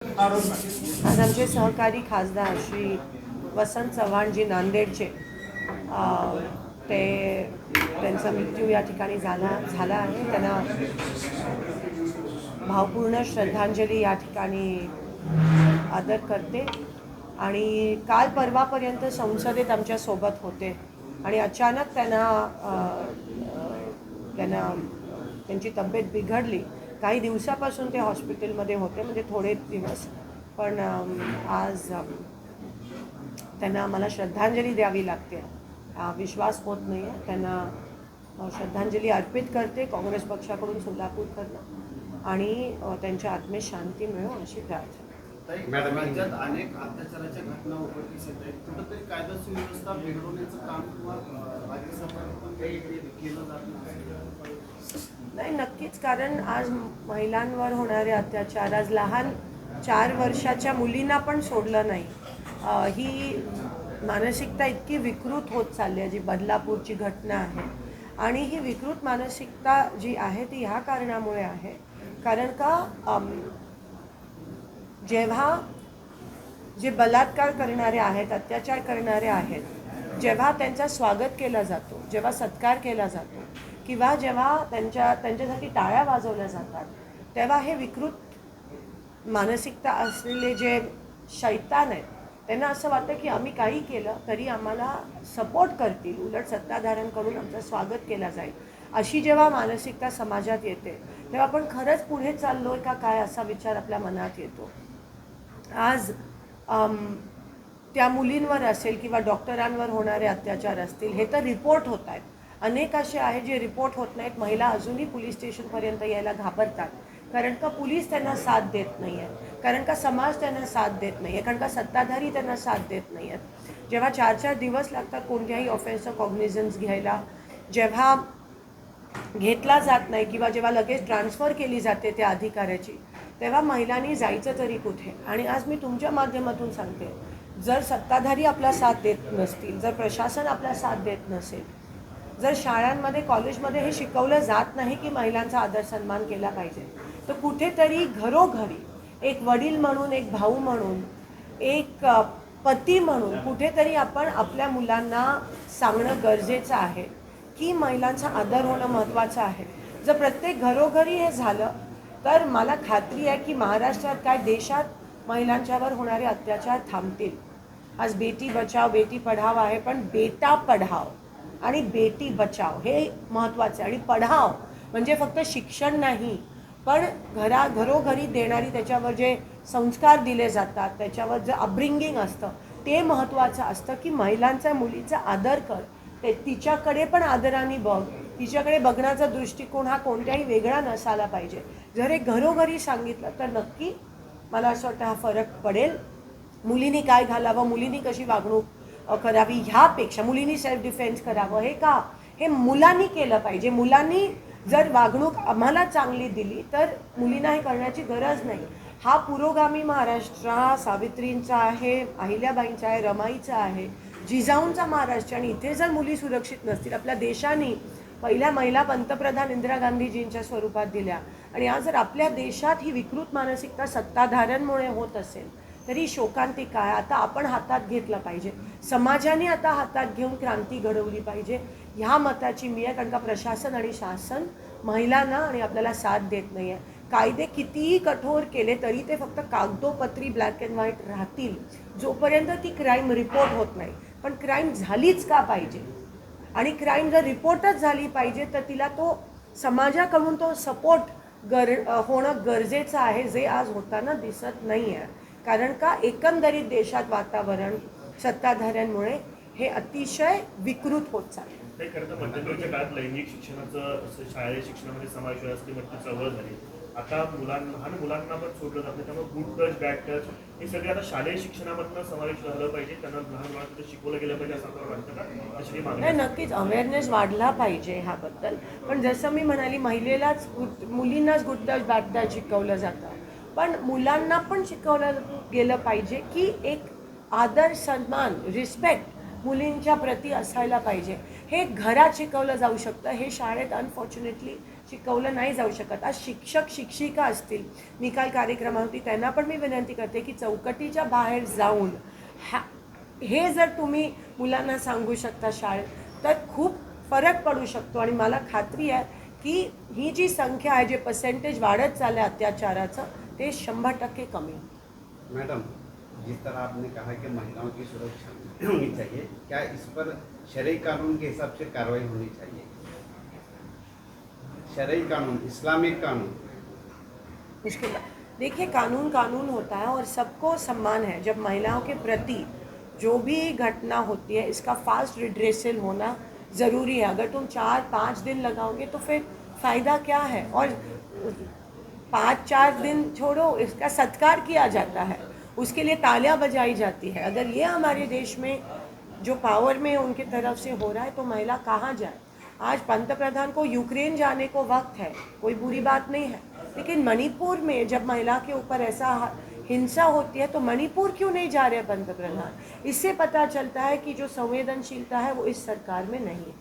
आज आमचे सहकारी खासदार श्री वसंत चव्हाण जी नांदेडचे त्यांचा मृत्यू या ठिकाणी झाला आहे. त्यांना भावपूर्ण श्रद्धांजली या ठिकाणी आदर करते. आणि काल परवापर्यंत संसदेत आमच्या सोबत होते आणि अचानक त्यांची तब्येत बिघडली. काही दिवसापासून ते हॉस्पिटलमध्ये होते, म्हणजे थोडे दिवस. पण आज त्यांना मला श्रद्धांजली द्यावी लागते. विश्वास होत नाही आहे. त्यांना श्रद्धांजली अर्पित करते काँग्रेस पक्षाकडून सोलापूरकडनं, आणि त्यांच्या आत्मेस शांती मिळो अशी प्रार्थना. राज्यात अनेक अत्याचाराच्या घटना उघडकीस येत आहेत. कुठंतरी कायदा सुव्यवस्था बिघडवण्याचं काम किंवा राज्य सरकारकडून काही केलं जात नाही, नक्कीच. कारण आज महिलांवर होणारे अत्याचार, आज लहान 4 वर्षाच्या मुलींना पण सोडलं नाही. ही मानसिकता इतकी विकृत होत चालली आहे, जी बदलापूरची घटना आहे. आणि ही विकृत मानसिकता जी आहे ती ह्या कारणामुळे आहे, कारण का जेव्हा जे बलात्कार करणारे आहेत, अत्याचार करणारे आहेत, जेव्हा त्यांचा स्वागत केला जातो, जेव्हा सत्कार केला जातो, किंवा जेव्हा त्यांच्यासाठी टाळ्या वाजवल्या जातात, तेव्हा हे विकृत मानसिकता असलेले जे शैतान आहेत त्यांना असं वाटतं की आम्ही काही केलं तरी आम्हाला सपोर्ट करतील, उलट सत्ताधाऱ्यांकडून आमचं स्वागत केलं जाईल. अशी जेव्हा मानसिकता समाजात येते तेव्हा आपण खरंच पुढे चाललो आहे का काय असा विचार आपल्या मनात येतो. आज त्या मुलींवर असेल किंवा डॉक्टरांवर होणारे अत्याचार असतील, हे तर रिपोर्ट होत आहेत. अनेक असे आहेत जे रिपोर्ट होत नाहीत. महिला अजूनही पोलीस स्टेशनपर्यंत यायला घाबरतात, कारण का पोलीस त्यांना साथ देत नाही आहे, कारण का समाज त्यांना साथ देत नाही आहे, कारण का सत्ताधारी त्यांना साथ देत नाही आहेत. जेव्हा 4-4 दिवस लागतात कोणत्याही ऑफेन्सचं कॉग्निझन्स घ्यायला, जेव्हा घेतला जात नाही किंवा जेव्हा लगेच ट्रान्सफर केली जाते त्या अधिकाऱ्याची, तेव्हा महिलांनी जायचं तरी कुठे. आणि आज मी तुमच्या माध्यमातून सांगते, जर सत्ताधारी आपला साथ देत नसतील, जर प्रशासन आपला साथ देत नसेल, जर शाळांमध्ये कॉलेजमध्ये हे शिकवलं जात नाही की महिलांचा आदर सन्मान केला पाहिजे, तर कुठेतरी घरोघरी एक वडील म्हणून, एक भाऊ म्हणून, एक पती म्हणून कुठेतरी आपण आपल्या मुलांना सांगणं गरजेचं आहे की महिलांचा आदर होणं महत्त्वाचं आहे. जर प्रत्येक घरोघरी हे झालं तर मला खात्री आहे की महाराष्ट्रात काय देशात महिलांच्यावर होणारे अत्याचार थांबतील. आज बेटी बचाव बेटी पढाव आहे, पण बेटा पढाव आणि बेटी बचाव हे महत्त्वाचं आहे. आणि पढाव म्हणजे फक्त शिक्षण नाही, पण घरोघरी देणारी त्याच्यावर जे संस्कार दिले जातात, त्याच्यावर जे अपब्रिंगिंग असतं ते महत्त्वाचं असतं. की महिलांचा, मुलीचा आदर कर, ते तिच्याकडे पण आदराने बघ, तिच्याकडे बघण्याचा दृष्टिकोन हा कोणत्याही वेगळा नसायला पाहिजे. जर हे घरोघरी सांगितलं तर नक्की मला असं वाटतं हा फरक पडेल. मुलींनी काय घालावं, मुलींनी कशी वागणूक करावी, ह्यापेक्षा मुलींनी सेल्फ डिफेन्स करावं, हे मुलांनी केलं पाहिजे. मुलांनी जर वागणूक आम्हाला चांगली दिली तर मुलींना हे करण्याची गरज नाही. हा पुरोगामी महाराष्ट्र हा सावित्रींचा आहे, अहिल्याबाईंचा आहे, रमाईचा आहे, जिजाऊंचा महाराष्ट्र. आणि इथे जर मुली सुरक्षित नसतील, आपल्या देशाने पहिल्या महिला पंतप्रधान इंदिरा गांधीजींच्या स्वरूपात दिल्या, आणि आज जर आपल्या देशात ही विकृत मानसिकता सत्ताधाऱ्यांमुळे होत असेल तरी शोकांतिक आहे. आता आपण हातात घेतलं पाहिजे, समाजाने आता हातात घेऊन क्रांती घडवली पाहिजे, ह्या मताची मी आहे. कारण का प्रशासन आणि शासन महिलांना आणि आपल्याला साथ देत नाही आहे. कायदे कितीही कठोर केले तरी ते फक्त कागदोपत्री ब्लॅक अँड व्हाईट राहतील जोपर्यंत ती क्राईम रिपोर्ट होत नाही. पण क्राईम झालीच का पाहिजे, आणि क्राईम जर रिपोर्टच झाली पाहिजे तर तिला तो समाजाकडून तो सपोर्ट होणं गरजेचं आहे, जे आज होताना दिसत नाही आहे. कारण का एकंदरीत देशात वातावरण सत्ताधाऱ्यांमुळे हे अतिशय विकृत होत चाललं. खरं तर मध्यंतरीच्या काळात लैंगिक शिक्षणाचं शालेय शिक्षणामध्ये समावेश असते, मोठी चळवळ झाली. आता लहान मुलांना पण सोडलं जातं, त्यामुळे गुड टच बॅड टच हे सगळे आता शालेय शिक्षणामधनं समावेश झालं पाहिजे. त्यांना लहान मुलांना शिकवलं गेलं पाहिजे असं आपल्याला वाटतं का? नाही, नक्कीच अवेअरनेस वाढला पाहिजे ह्याबद्दल. पण जसं मी म्हणाली, मुलींनाच गुड टच बॅड टच शिकवलं जातं, पण मुलांना पण शिकवलं गेलं पाहिजे की एक आदर, सन्मान, रिस्पेक्ट मुलींच्या प्रती असायला पाहिजे. हे घरात शिकवलं जाऊ शकतं, हे शाळेत अनफॉर्च्युनेटली शिकवलं नाही जाऊ शकत. आज शिक्षक शिक्षिका असतील, मी काल कार्यक्रमावरती त्यांना पण मी विनंती करते की चौकटीच्या बाहेर जाऊन हे जर तुम्ही मुलांना सांगू शकता शाळेत तर खूप फरक पडू शकतो. आणि मला खात्री आहे की ही जी संख्या आहे, जे पर्सेंटेज वाढत चाललं आहे अत्याचाराचं, ते 100% कमी. मैडम, जिस तरह आपने कहा कि महिलाओं की सुरक्षा होनी चाहिए, क्या इस पर शरई कानून के हिसाब से कार्रवाई होनी चाहिए? शरई कानून, इस्लामिक कानून। मुश्किल देखिए, कानून कानून होता है और सबको सम्मान है. जब महिलाओं के प्रति जो भी घटना होती है इसका फास्ट रिड्रेसल होना ज़रूरी है. अगर तुम 4-5 दिन लगाओगे तो फिर फ़ायदा क्या है? और 5-4 दिन छोड़ो, इसका सत्कार किया जाता है, उसके लिए तालियां बजाई जाती है. अगर ये हमारे देश में जो पावर में उनके तरफ से हो रहा है तो महिला कहाँ जाए? आज पंतप्रधान को यूक्रेन जाने को वक्त है, कोई बुरी बात नहीं है, लेकिन मणिपुर में जब महिला के ऊपर ऐसा हिंसा होती है तो मणिपुर क्यों नहीं जा रहे पंतप्रधान? इससे पता चलता है कि जो संवेदनशीलता है वो इस सरकार में नहीं है.